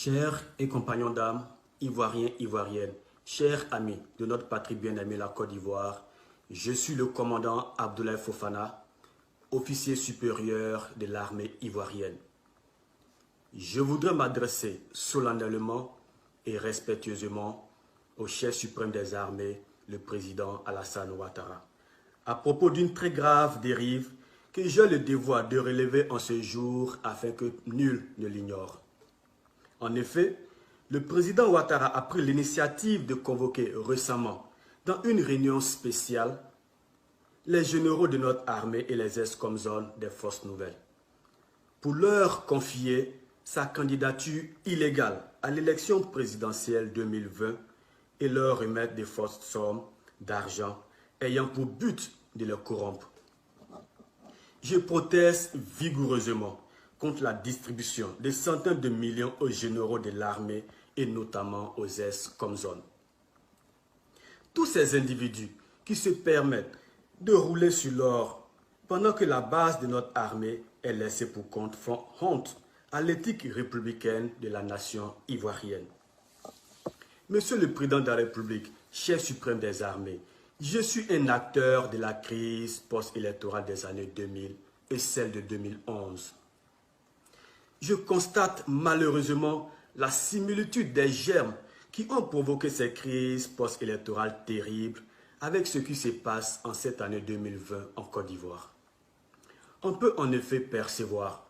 Chers et compagnons d'âme, Ivoiriens, Ivoiriennes, chers amis de notre patrie bien-aimée, la Côte d'Ivoire, je suis le commandant Abdoulaye Fofana, officier supérieur de l'armée ivoirienne. Je voudrais m'adresser solennellement et respectueusement au chef suprême des armées, le président Alassane Ouattara, à propos d'une très grave dérive que j'ai le devoir de relever en ce jour afin que nul ne l'ignore. En effet, le président Ouattara a pris l'initiative de convoquer récemment, dans une réunion spéciale, les généraux de notre armée et les ex-comzones des forces nouvelles, pour leur confier sa candidature illégale à l'élection présidentielle 2020 et leur remettre des fausses sommes d'argent ayant pour but de les corrompre. Je proteste vigoureusement contre la distribution de centaines de millions aux généraux de l'armée et notamment aux ex-comzones. Tous ces individus qui se permettent de rouler sur l'or pendant que la base de notre armée est laissée pour compte font honte à l'éthique républicaine de la nation ivoirienne. Monsieur le Président de la République, chef suprême des armées, je suis un acteur de la crise post-électorale des années 2000 et celle de 2011. Je constate malheureusement la similitude des germes qui ont provoqué ces crises post-électorales terribles avec ce qui se passe en cette année 2020 en Côte d'Ivoire. On peut en effet percevoir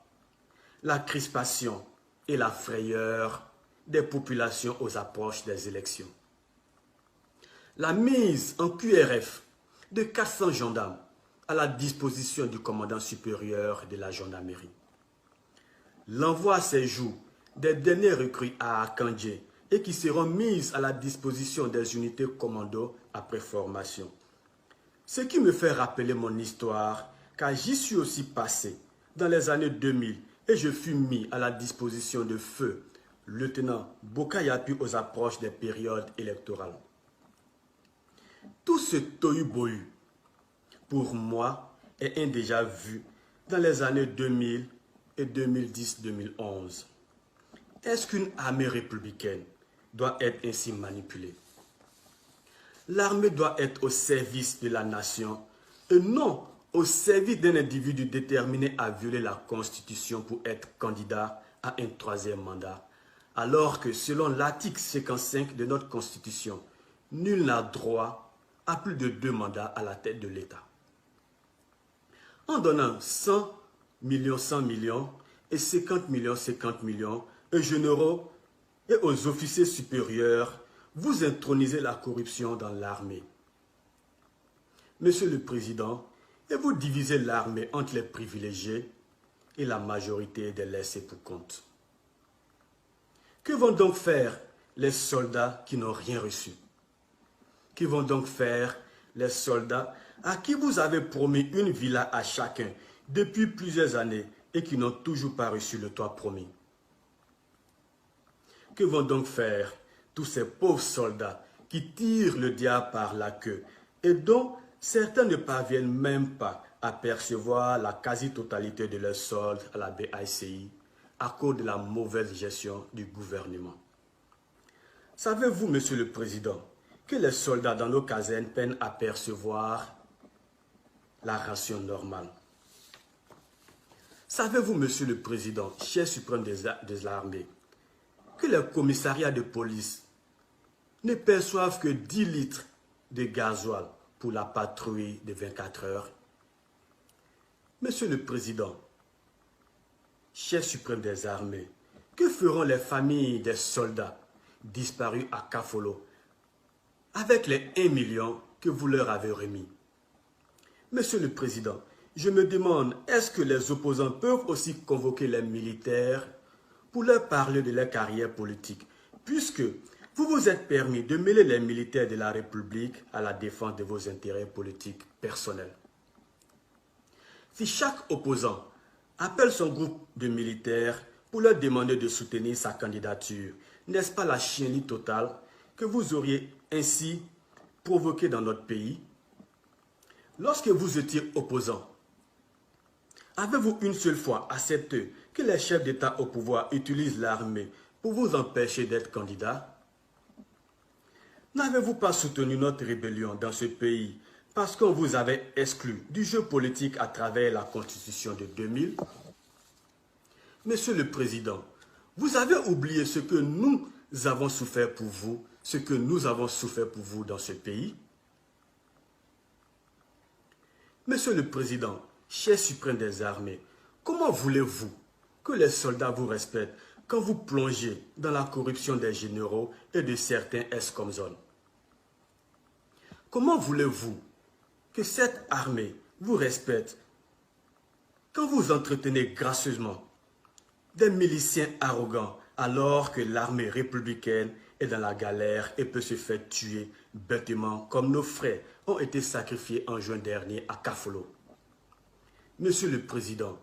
la crispation et la frayeur des populations aux approches des élections. La mise en QRF de 400 gendarmes à la disposition du commandant supérieur de la gendarmerie. L'envoi à ces jours des derniers recrues à Kandje et qui seront mises à la disposition des unités commando après formation. Ce qui me fait rappeler mon histoire, car j'y suis aussi passé dans les années 2000 et je fus mis à la disposition de feu lieutenant Bokayapi aux approches des périodes électorales. Tout ce tohu-bohu, pour moi, est un déjà vu dans les années 2000 et 2010-2011. Est-ce qu'une armée républicaine doit être ainsi manipulée? L'armée doit être au service de la nation et non au service d'un individu déterminé à violer la Constitution pour être candidat à un troisième mandat, alors que selon l'article 55 de notre Constitution, nul n'a droit à plus de 2 mandats à la tête de l'État. En donnant 100 millions et 50 millions aux généraux et aux officiers supérieurs, vous intronisez la corruption dans l'armée. Monsieur le Président, et vous divisez l'armée entre les privilégiés et la majorité des laissés pour compte. Que vont donc faire les soldats qui n'ont rien reçu? Que vont donc faire les soldats à qui vous avez promis une villa à chacun depuis plusieurs années et qui n'ont toujours pas reçu le toit promis? Que vont donc faire tous ces pauvres soldats qui tirent le diable par la queue et dont certains ne parviennent même pas à percevoir la quasi-totalité de leurs soldes à la BICI à cause de la mauvaise gestion du gouvernement? Savez-vous, Monsieur le Président, que les soldats dans nos casernes peinent à percevoir la ration normale? Savez-vous, Monsieur le Président, chef suprême des armées, que les commissariats de police ne perçoivent que 10 litres de gasoil pour la patrouille de 24 heures? Monsieur le Président, chef suprême des armées, que feront les familles des soldats disparus à Kafolo avec les 1 million que vous leur avez remis? Monsieur le Président, je me demande, est-ce que les opposants peuvent aussi convoquer les militaires pour leur parler de leur carrière politique, puisque vous vous êtes permis de mêler les militaires de la République à la défense de vos intérêts politiques personnels? Si chaque opposant appelle son groupe de militaires pour leur demander de soutenir sa candidature, n'est-ce pas la chienlit totale que vous auriez ainsi provoquée dans notre pays? Lorsque vous étiez opposant, avez-vous une seule fois accepté que les chefs d'État au pouvoir utilisent l'armée pour vous empêcher d'être candidat? N'avez-vous pas soutenu notre rébellion dans ce pays parce qu'on vous avait exclu du jeu politique à travers la Constitution de 2000? Monsieur le Président, vous avez oublié ce que nous avons souffert pour vous, ce que nous avons souffert pour vous dans ce pays? Monsieur le Président, chef suprême des armées, comment voulez-vous que les soldats vous respectent quand vous plongez dans la corruption des généraux et de certains ex-comzones? Comment voulez-vous que cette armée vous respecte quand vous entretenez gracieusement des miliciens arrogants alors que l'armée républicaine est dans la galère et peut se faire tuer bêtement comme nos frères ont été sacrifiés en juin dernier à Kafolo? Monsieur le Président,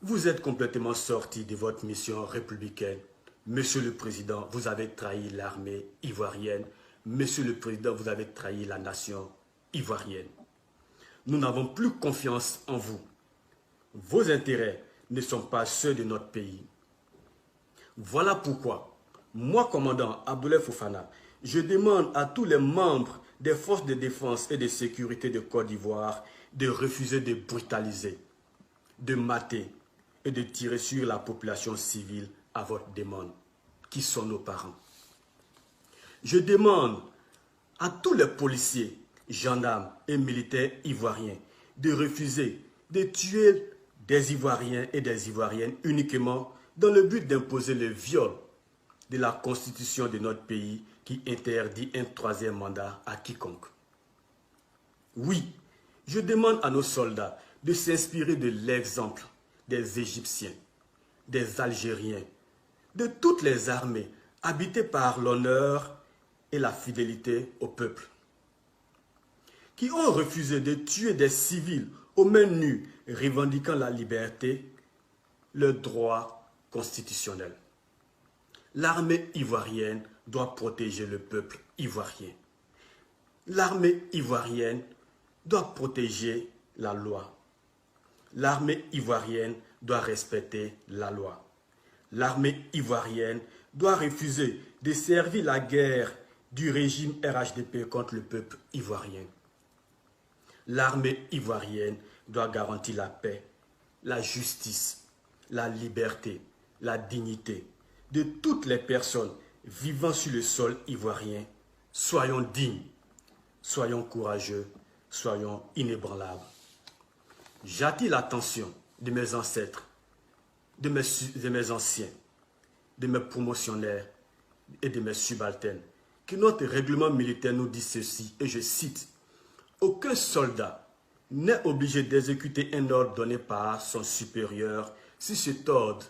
vous êtes complètement sorti de votre mission républicaine. Monsieur le Président, vous avez trahi l'armée ivoirienne. Monsieur le Président, vous avez trahi la nation ivoirienne. Nous n'avons plus confiance en vous. Vos intérêts ne sont pas ceux de notre pays. Voilà pourquoi, moi, commandant Abdoulaye Fofana, je demande à tous les membres des forces de défense et de sécurité de Côte d'Ivoire de refuser de brutaliser, de mater et de tirer sur la population civile à votre demande, qui sont nos parents. Je demande à tous les policiers, gendarmes et militaires ivoiriens de refuser de tuer des Ivoiriens et des Ivoiriennes uniquement dans le but d'imposer le viol de la constitution de notre pays qui interdit un troisième mandat à quiconque. Oui, je demande à nos soldats de s'inspirer de l'exemple des Égyptiens, des Algériens, de toutes les armées habitées par l'honneur et la fidélité au peuple, qui ont refusé de tuer des civils aux mains nues revendiquant la liberté, le droit constitutionnel. L'armée ivoirienne doit protéger le peuple ivoirien. L'armée ivoirienne doit protéger la loi. L'armée ivoirienne doit respecter la loi. L'armée ivoirienne doit refuser de servir la guerre du régime RHDP contre le peuple ivoirien. L'armée ivoirienne doit garantir la paix, la justice, la liberté, la dignité de toutes les personnes vivant sur le sol ivoirien. Soyons dignes, soyons courageux, soyons inébranlables. J'attire l'attention de mes ancêtres, de mes anciens, de mes promotionnaires et de mes subalternes, que notre règlement militaire nous dit ceci, et je cite: « Aucun soldat n'est obligé d'exécuter un ordre donné par son supérieur si cet ordre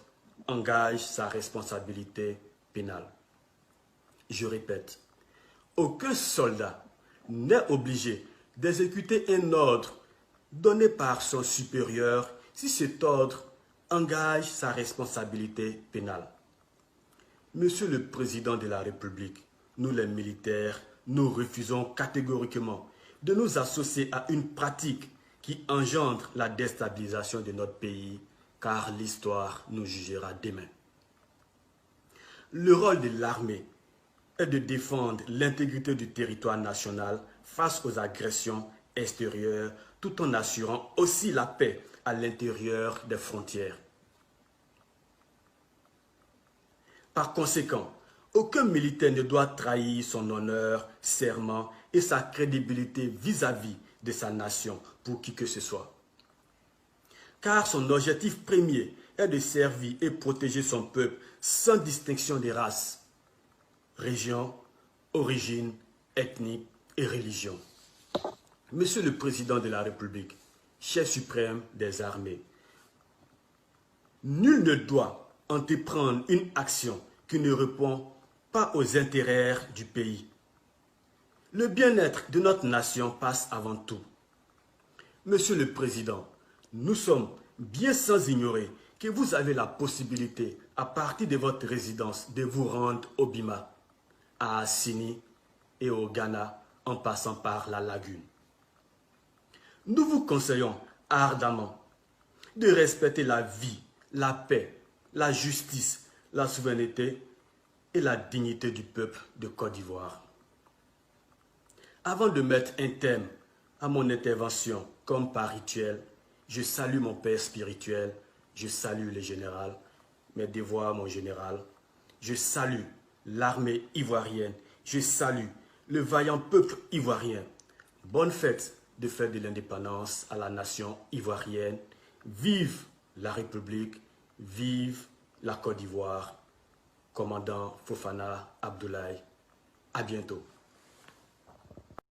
engage sa responsabilité pénale. » Je répète, aucun soldat n'est obligé d'exécuter un ordre donné par son supérieur si cet ordre engage sa responsabilité pénale. Monsieur le Président de la République, nous les militaires, nous refusons catégoriquement de nous associer à une pratique qui engendre la déstabilisation de notre pays, car l'histoire nous jugera demain. Le rôle de l'armée est de défendre l'intégrité du territoire national face aux agressions extérieures, tout en assurant aussi la paix à l'intérieur des frontières. Par conséquent, aucun militaire ne doit trahir son honneur, serment et sa crédibilité vis-à-vis de sa nation pour qui que ce soit. Car son objectif premier est de servir et protéger son peuple sans distinction de race, région, origine, ethnie et religion. Monsieur le Président de la République, chef suprême des armées, nul ne doit entreprendre une action qui ne répond pas aux intérêts du pays. Le bien-être de notre nation passe avant tout. Monsieur le Président, nous sommes bien sans ignorer que vous avez la possibilité, à partir de votre résidence, de vous rendre au Bima, à Assini et au Ghana, en passant par la lagune. Nous vous conseillons ardemment de respecter la vie, la paix, la justice, la souveraineté et la dignité du peuple de Côte d'Ivoire. Avant de mettre un terme à mon intervention, comme par rituel, je salue mon père spirituel, je salue le général, mes devoirs, mon général. Je salue l'armée ivoirienne, je salue le vaillant peuple ivoirien. Bonne fête de l'indépendance à la nation ivoirienne. Vive la République, vive la Côte d'Ivoire. Commandant Fofana Abdoulaye. À bientôt.